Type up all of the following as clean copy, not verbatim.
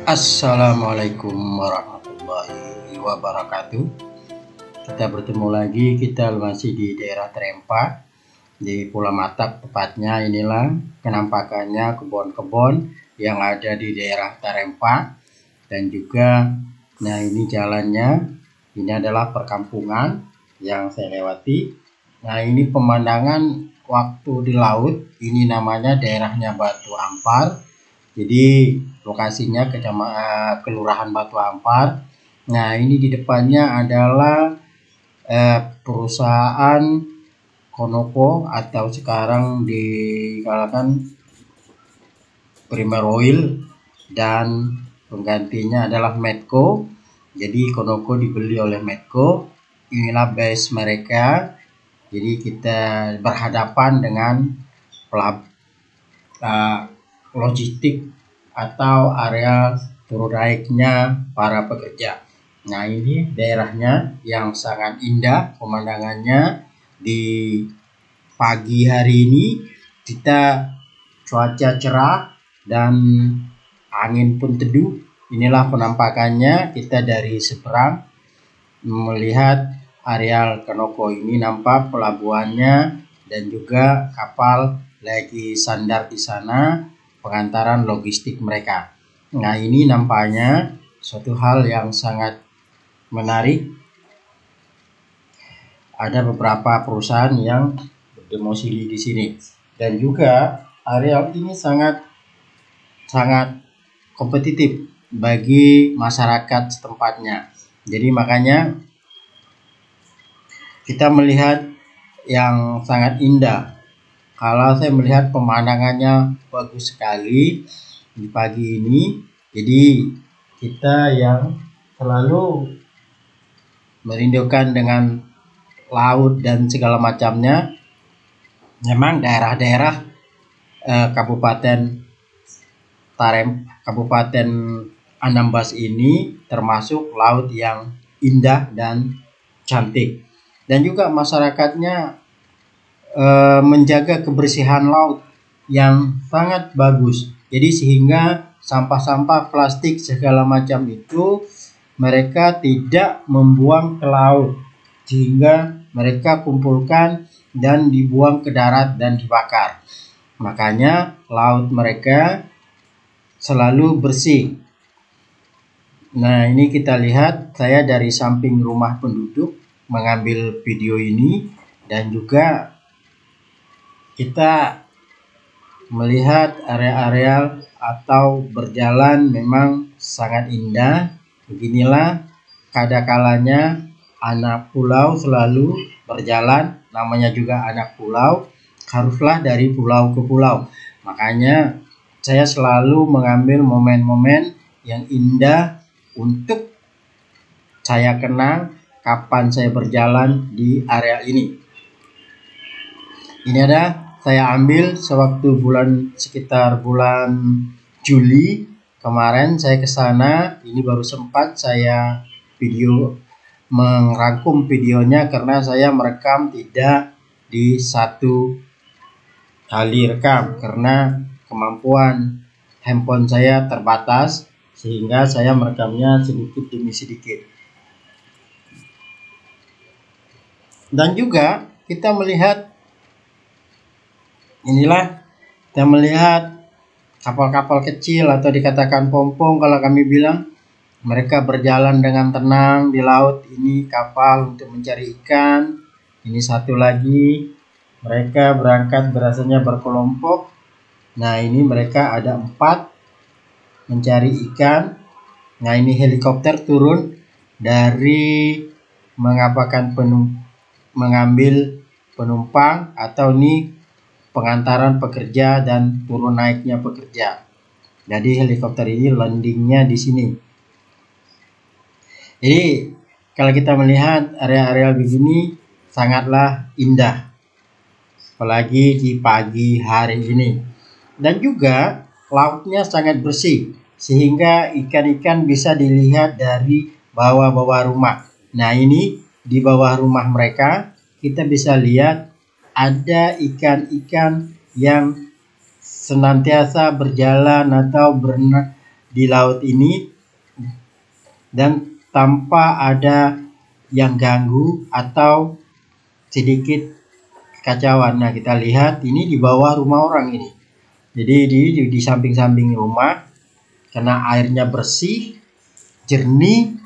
Assalamualaikum warahmatullahi wabarakatuh. Kita bertemu lagi, kita masih di daerah Trempa, di Pulau Matak tepatnya. Inilah penampakannya kebun-kebun yang ada di daerah Trempa. Dan juga, nah ini jalannya, ini adalah perkampungan yang saya lewati. Nah ini pemandangan waktu di laut, ini namanya daerahnya Batu Ampar. Jadi lokasinya Kelurahan Batu Ampar. Nah ini di depannya adalah perusahaan Konoko atau sekarang dikatakan Primer Oil, dan penggantinya adalah Medco. Jadi Konoko dibeli oleh Medco. Inilah base mereka. Jadi kita berhadapan dengan logistik atau area turun naiknya para pekerja. Nah ini daerahnya yang sangat indah pemandangannya di pagi hari ini. Kita cuaca cerah dan angin pun teduh. Inilah penampakannya kita dari seberang melihat areal Konoko ini, nampak pelabuhannya dan juga kapal lagi sandar di sana, pengantaran logistik mereka. Nah ini nampaknya suatu hal yang sangat menarik. Ada beberapa perusahaan yang berdomisili di sini, dan juga areal ini sangat kompetitif bagi masyarakat setempatnya. Jadi makanya kita melihat yang sangat indah. Kalau saya melihat pemandangannya bagus sekali di pagi ini. Jadi kita yang selalu merindukan dengan laut dan segala macamnya, memang daerah-daerah Kabupaten Anambas ini termasuk laut yang indah dan cantik. Dan juga masyarakatnya menjaga kebersihan laut yang sangat bagus. Jadi sehingga sampah-sampah plastik segala macam itu mereka tidak membuang ke laut, sehingga mereka kumpulkan dan dibuang ke darat dan dibakar. Makanya laut mereka selalu bersih. Nah ini kita lihat, saya dari samping rumah penduduk mengambil video ini, dan juga kita melihat area-area atau berjalan memang sangat indah. Beginilah kadang-kalanya anak pulau selalu berjalan, namanya juga anak pulau, haruslah dari pulau ke pulau. Makanya saya selalu mengambil momen-momen yang indah untuk saya kenang kapan saya berjalan di area ini. Ini ada saya ambil sewaktu sekitar bulan Juli kemarin saya ke sana. Ini baru sempat saya merangkum videonya karena saya merekam tidak di satu kali rekam karena kemampuan handphone saya terbatas, sehingga saya merekamnya sedikit demi sedikit. Dan juga kita melihat, inilah kita melihat kapal-kapal kecil atau dikatakan pompong kalau kami bilang. Mereka berjalan dengan tenang di laut. Ini kapal untuk mencari ikan. Ini satu lagi, mereka berangkat biasanya berkelompok. Nah ini mereka ada 4 mencari ikan. Nah ini helikopter turun dari mengambil penumpang, atau ini pengantaran pekerja dan turun naiknya pekerja. Jadi helikopter ini landingnya di sini. Jadi kalau kita melihat area-area begini sangatlah indah, apalagi di pagi hari ini. Dan juga lautnya sangat bersih, sehingga ikan-ikan bisa dilihat dari bawah-bawah rumah. Nah ini di bawah rumah mereka kita bisa lihat ada ikan-ikan yang senantiasa berjalan atau di laut ini dan tanpa ada yang ganggu atau sedikit kekacauan. Nah, kita lihat ini di bawah rumah orang ini. Jadi di samping-samping rumah, karena airnya bersih, jernih,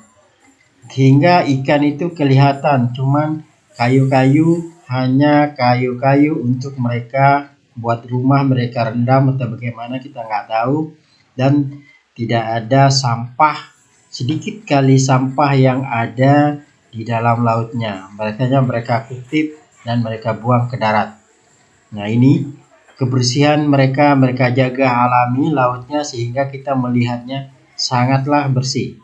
hingga ikan itu kelihatan. Cuman kayu-kayu, hanya kayu-kayu untuk mereka buat rumah, mereka rendam atau bagaimana kita nggak tahu. Dan tidak ada sampah, sedikit kali sampah yang ada di dalam lautnya. Mereka kutip dan mereka buang ke darat. Nah, ini kebersihan mereka jaga alami lautnya sehingga kita melihatnya sangatlah bersih.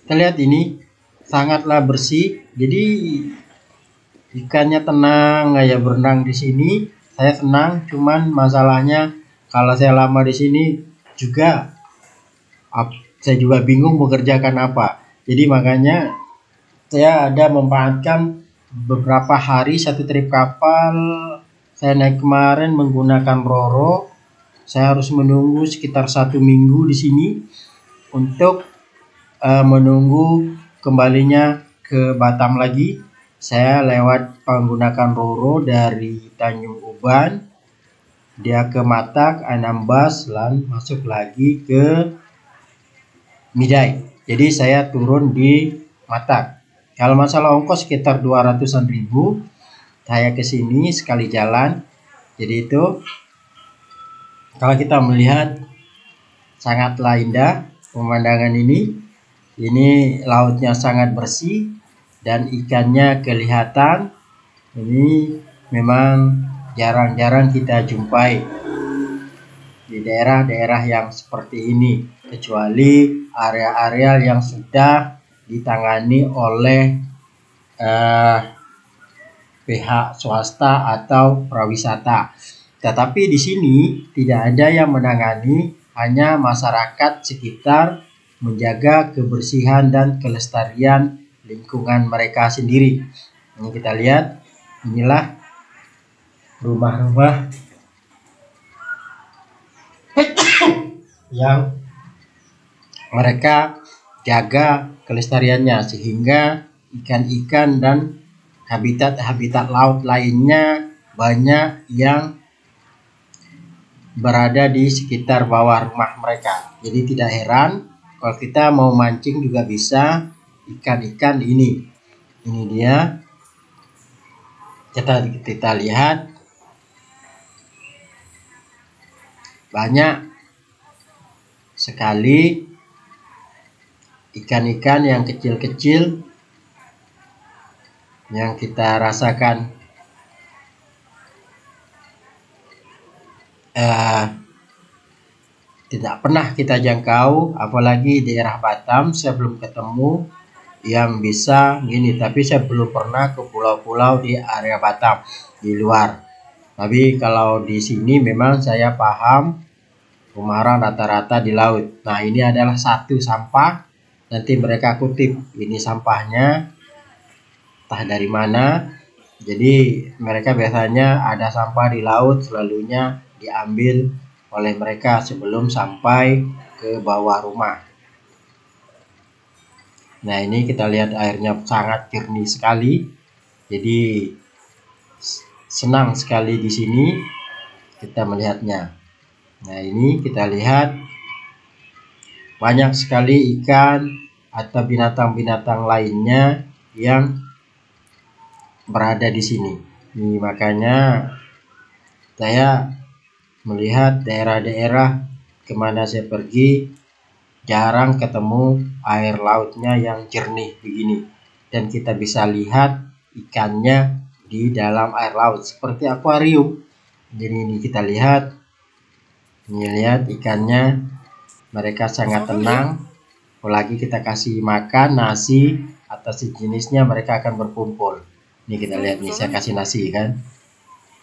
Kita lihat ini sangatlah bersih. Jadi ikannya tenang kayak berenang di sini. Saya senang, cuman masalahnya kalau saya lama di sini juga saya juga bingung mengerjakan apa. Jadi makanya saya ada memanfaatkan beberapa hari satu trip kapal. Saya naik kemarin menggunakan Roro. Saya harus menunggu sekitar 1 minggu di sini untuk menunggu kembalinya ke Batam lagi. Saya lewat menggunakan Roro dari Tanjung Uban, dia ke Matak, Anambas, dan masuk lagi ke Midai. Jadi saya turun di Matak. Kalau masalah ongkos sekitar 200-an ribu. Saya ke sini sekali jalan. Jadi itu kalau kita melihat sangatlah indah pemandangan ini. Ini lautnya sangat bersih dan ikannya kelihatan. Ini memang jarang-jarang kita jumpai di daerah-daerah yang seperti ini, kecuali area-area yang sudah ditangani oleh pihak swasta atau prawisata. Tetapi di sini tidak ada yang menangani, hanya masyarakat sekitar menjaga kebersihan dan kelestarian lingkungan mereka sendiri. Ini kita lihat, inilah rumah-rumah yang mereka jaga kelestariannya, sehingga ikan-ikan dan habitat-habitat laut lainnya banyak yang berada di sekitar bawah rumah mereka. Jadi tidak heran kalau kita mau mancing juga bisa ikan-ikan ini. Ini dia. Kita lihat banyak sekali ikan-ikan yang kecil-kecil yang kita rasakan tidak pernah kita jangkau, apalagi daerah Batam. Saya belum ketemu yang bisa gini, tapi saya belum pernah ke pulau-pulau di area Batam di luar. Tapi kalau di sini memang saya paham rumah orang rata-rata di laut. Nah, ini adalah satu sampah, nanti mereka kutip ini sampahnya entah dari mana. Jadi mereka biasanya ada sampah di laut, selalunya diambil oleh mereka sebelum sampai ke bawah rumah. Nah, ini kita lihat airnya sangat jernih sekali. Jadi senang sekali di sini kita melihatnya. Nah, ini kita lihat banyak sekali ikan atau binatang-binatang lainnya yang berada di sini. Ini makanya saya melihat daerah-daerah kemana saya pergi jarang ketemu air lautnya yang jernih begini, dan kita bisa lihat ikannya di dalam air laut seperti akuarium. Jadi ini kita lihat, ini lihat ikannya, mereka sangat tenang. Apalagi kita kasih makan nasi atau sejenisnya, mereka akan berkumpul. Ini kita lihat nih, saya kasih nasi kan,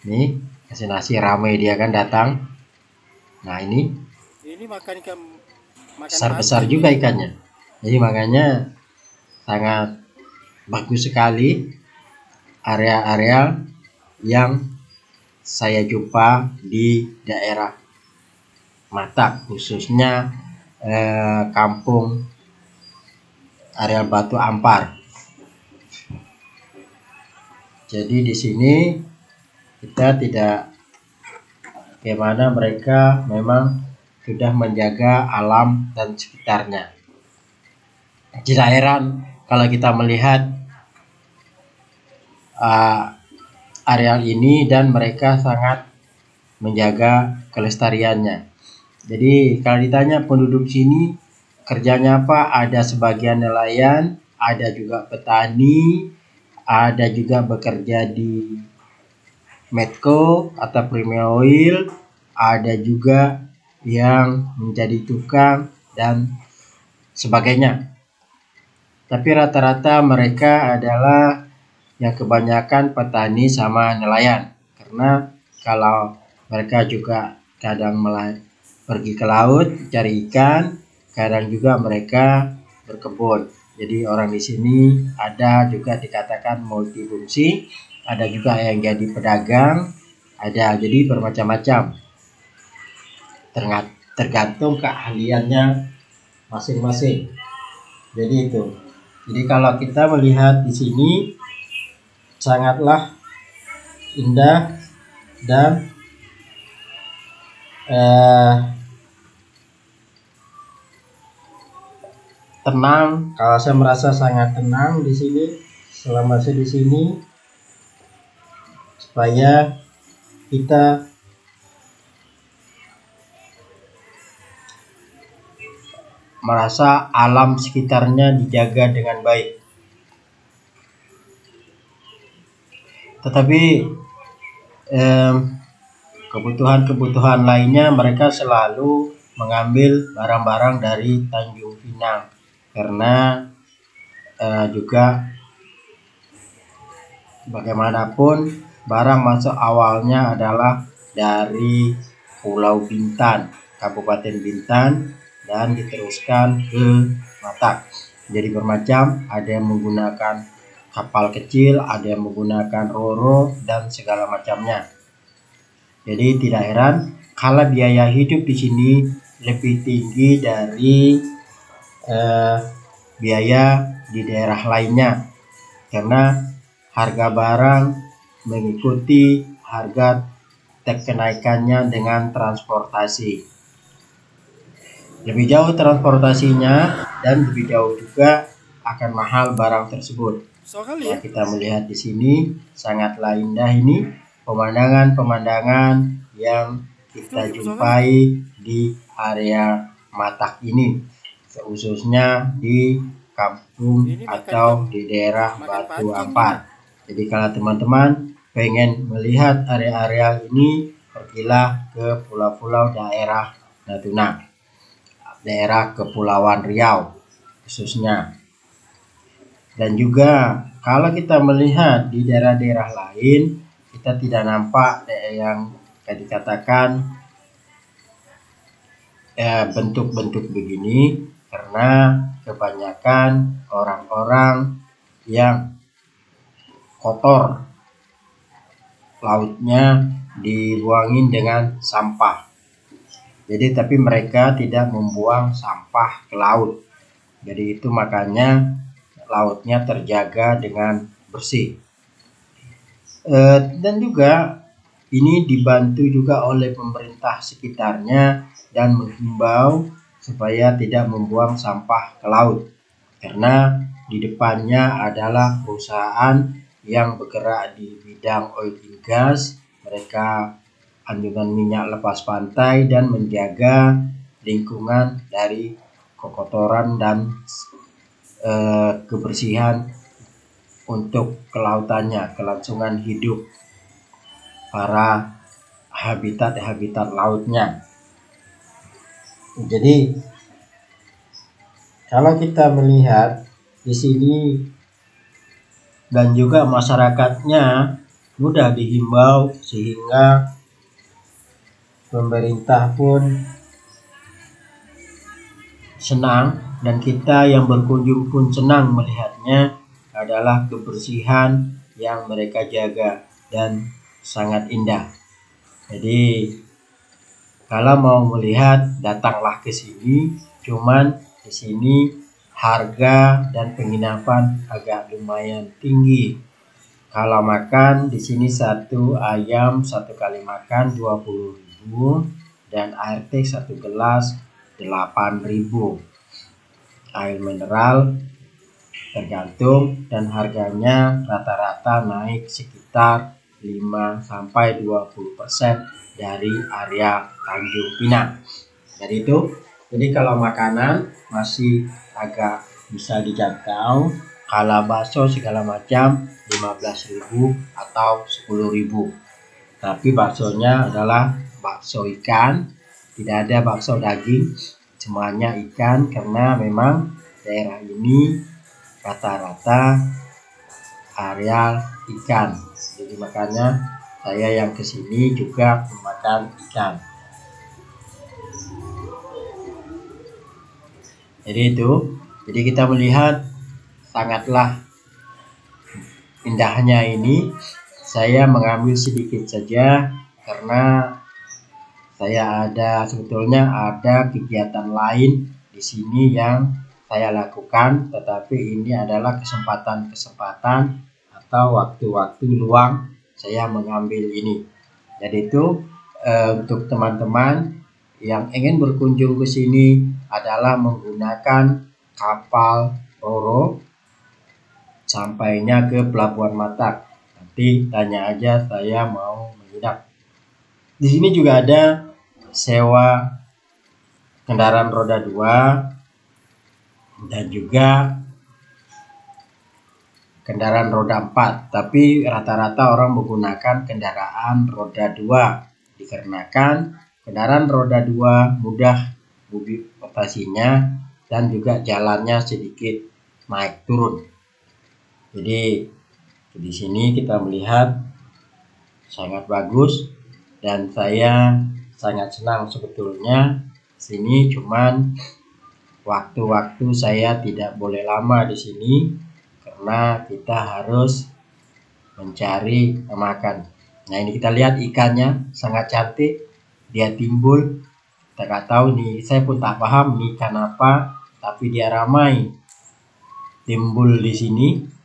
nih kasih nasi, ramai dia kan datang. Nah, ini makan ikan, besar-besar juga ikannya. Jadi makanya sangat bagus sekali area-area yang saya jumpa di daerah Matak, khususnya kampung area Batu Ampar. Jadi di sini kita tidak bagaimana mereka memang sudah menjaga alam dan sekitarnya. Tidak heran kalau kita melihat areal ini dan mereka sangat menjaga kelestariannya. Jadi kalau ditanya penduduk sini kerjanya apa, ada sebagian nelayan, ada juga petani, ada juga bekerja di Medco atau Premier Oil, ada juga yang menjadi tukang dan sebagainya. Tapi rata-rata mereka adalah yang kebanyakan petani sama nelayan, karena kalau mereka juga kadang pergi ke laut cari ikan, kadang juga mereka berkebun. Jadi orang di sini ada juga dikatakan multifungsi, ada juga yang jadi pedagang, ada jadi bermacam-macam. Tergantung keahliannya masing-masing. Jadi itu. Jadi kalau kita melihat di sini sangatlah indah dan tenang. Kalau saya merasa sangat tenang di sini selama saya di sini, supaya kita merasa alam sekitarnya dijaga dengan baik. Tetapi kebutuhan-kebutuhan lainnya mereka selalu mengambil barang-barang dari Tanjung Pinang, karena juga bagaimanapun barang masuk awalnya adalah dari Pulau Bintan, Kabupaten Bintan, dan diteruskan ke Batak. Jadi bermacam, ada yang menggunakan kapal kecil, ada yang menggunakan roro dan segala macamnya. Jadi tidak heran kalau biaya hidup di sini lebih tinggi dari biaya di daerah lainnya, karena harga barang mengikuti harga kenaikannya dengan transportasi. Lebih jauh transportasinya dan lebih jauh juga akan mahal barang tersebut. Nah, kita melihat di sini sangatlah indah ini pemandangan-pemandangan yang kita jumpai di area Matak ini, khususnya di kampung atau di daerah Batu Ampar. Jadi kalau teman-teman pengen melihat area-area ini, pergilah ke pulau-pulau daerah Natuna, daerah Kepulauan Riau khususnya. Dan juga kalau kita melihat di daerah-daerah lain, kita tidak nampak yang dikatakan bentuk-bentuk begini, karena kebanyakan orang-orang yang kotor lautnya dibuangin dengan sampah. Jadi tapi mereka tidak membuang sampah ke laut. Jadi itu makanya lautnya terjaga dengan bersih. Dan juga ini dibantu juga oleh pemerintah sekitarnya dan menghimbau supaya tidak membuang sampah ke laut, karena di depannya adalah perusahaan yang bergerak di bidang oil and gas. Mereka anjungan minyak lepas pantai dan menjaga lingkungan dari kekotoran dan kebersihan untuk kelautannya, kelangsungan hidup para habitat lautnya. Jadi kalau kita melihat di sini dan juga masyarakatnya mudah dihimbau, sehingga pemerintah pun senang dan kita yang berkunjung pun senang melihatnya, adalah kebersihan yang mereka jaga dan sangat indah. Jadi Kalau mau melihat, datanglah ke sini. Cuman di sini harga dan penginapan agak lumayan tinggi. Kalau makan di sini satu ayam satu kali makan 20.000 dan air teh satu gelas 8.000. Air mineral tergantung dan harganya rata-rata naik sekitar 5-20% dari area Tanjung Pinang. Jadi kalau makanan masih agak bisa dijangkau. Kalau bakso segala macam 15.000 atau 10.000. Tapi baksonya adalah bakso ikan, tidak ada bakso daging, semuanya ikan karena memang daerah ini rata-rata areal ikan. Jadi makanya saya yang kesini juga memakan ikan. Jadi kita melihat sangatlah indahnya ini. Saya mengambil sedikit saja karena sebetulnya ada kegiatan lain di sini yang saya lakukan, tetapi ini adalah kesempatan-kesempatan atau waktu-waktu luang saya mengambil ini. Jadi untuk teman-teman yang ingin berkunjung ke sini adalah menggunakan kapal Roro sampainya ke Pelabuhan Matak. Nanti tanya aja saya mau menginap. Di sini juga ada sewa kendaraan roda 2 dan juga kendaraan roda 4, tapi rata-rata orang menggunakan kendaraan roda 2 dikarenakan kendaraan roda 2 mudah operasinya dan juga jalannya sedikit naik turun. Jadi di sini kita melihat sangat bagus dan saya sangat senang sebetulnya. Sini cuman waktu-waktu saya tidak boleh lama di sini karena kita harus mencari makan. Nah, ini kita lihat ikannya sangat cantik, dia timbul. Kita nggak tahu nih, saya pun tak paham nih ikan apa, tapi dia ramai timbul di sini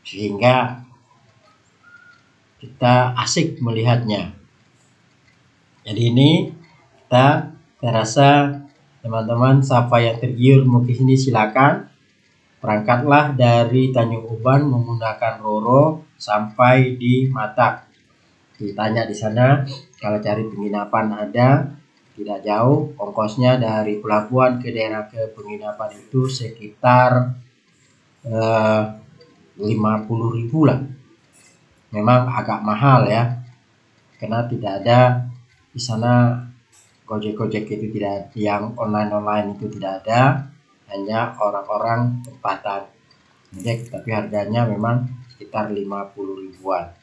sehingga kita asik melihatnya. Jadi ini saya rasa teman-teman siapa yang tergiur mau ke sini silakan. Berangkatlah dari Tanjung Uban menggunakan Roro sampai di Matak. Ditanya di sana, kalau cari penginapan ada, tidak jauh. Ongkosnya dari pelabuhan ke daerah ke penginapan itu sekitar 50.000 lah. Memang agak mahal ya, karena tidak ada di sana Gojek itu tidak, yang online itu tidak ada, hanya orang-orang tempatan Gojek, tapi harganya memang sekitar 50.000-an.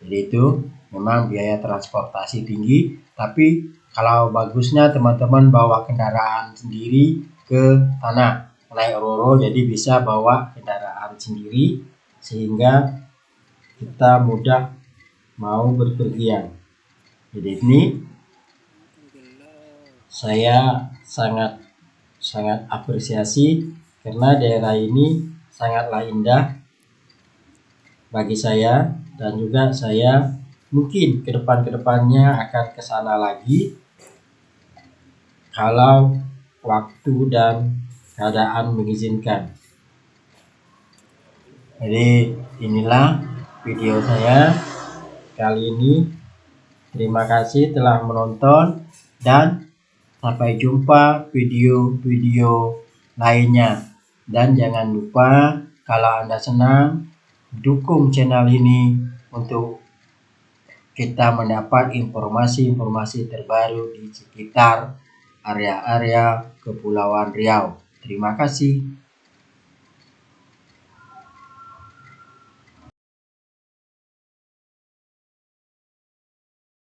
Jadi itu memang biaya transportasi tinggi, tapi kalau bagusnya teman-teman bawa kendaraan sendiri ke sana, naik Roro, jadi bisa bawa kendaraan sendiri sehingga kita mudah mau berpergian. Jadi ini saya sangat apresiasi karena daerah ini sangatlah indah bagi saya, dan juga saya mungkin kedepannya akan ke sana lagi kalau waktu dan keadaan mengizinkan. Jadi inilah video saya kali ini. Terima kasih telah menonton dan sampai jumpa video-video lainnya. Dan jangan lupa kalau Anda senang, dukung channel ini untuk kita mendapat informasi-informasi terbaru di sekitar area-area Kepulauan Riau. Terima kasih.